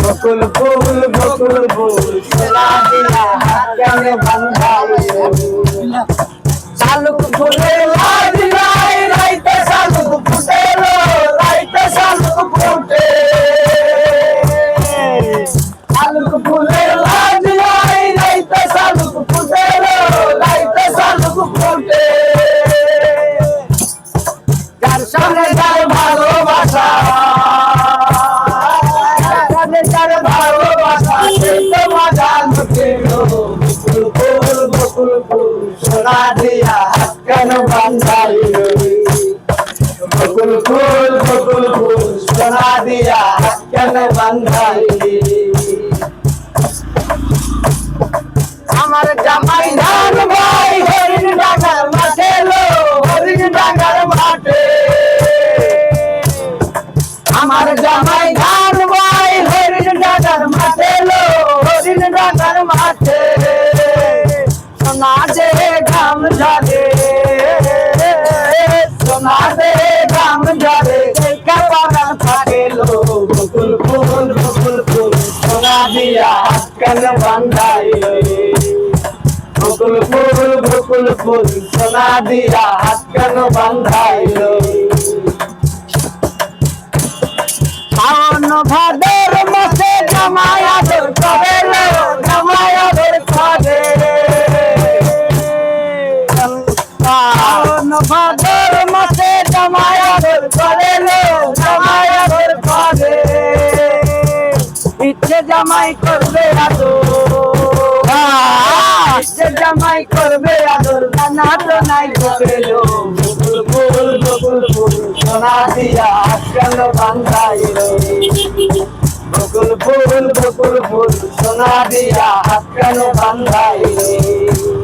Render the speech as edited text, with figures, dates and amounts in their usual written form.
বকুল ফুল সোনা দিয়া হাত কানে বাঁধাইলো শালুক ফুলের লাজ নাই রাইতে শালুক ফুটেলো রাইতে শালুক ফুটে শালুক ফুলের লাজ নাই রাইতে শালুক ফুটেলো রাইতে শালুক ফুটে যার সঙ্গে যার ভালোবাসা যার ভালোবাসা সেই তো মজা লুটেলো বকুল ফুল সোনা দিয়া হাত কেন বাঁধাইলো বকুল ফুল সোনা দিয়া হাত কেন বাঁধাইলি আমার জামাই ধান ভাই হরিণ ডাঙ্গার মাঠে লো হরিণ ডাঙ্গার মাঠে আমার জামাই ধান ভাই হরিণ ডাঙ্গার মাঠে লো হরিণ ডাঙ্গার মাঠে সোনা দে ঘাম ঝরে সোনা দে ঘাম ঝরে কাবাগান থাকে লো বকুল ফুল সোনা দিয়া হাত কেন বাঁধাইলো বকুল ফুল সোনা দিয়া হাত কেন বাঁধাইলো শাওন ভাদর মাসে জামাই আদর করে লো জামাই আদর করে শাওন ভাদর মাসে জামাই আদর করে লো জামাই আদর করে ইচ্ছে জামাই করবে আদর ইচ্ছে জামাই করবে আদর না তো নাই করলো বকুল ফুল সোনা দিয়া হাত কেন বাঁধাইলো বকুল ফুল সোনা দিয়া হাত কেন বাঁধাইলো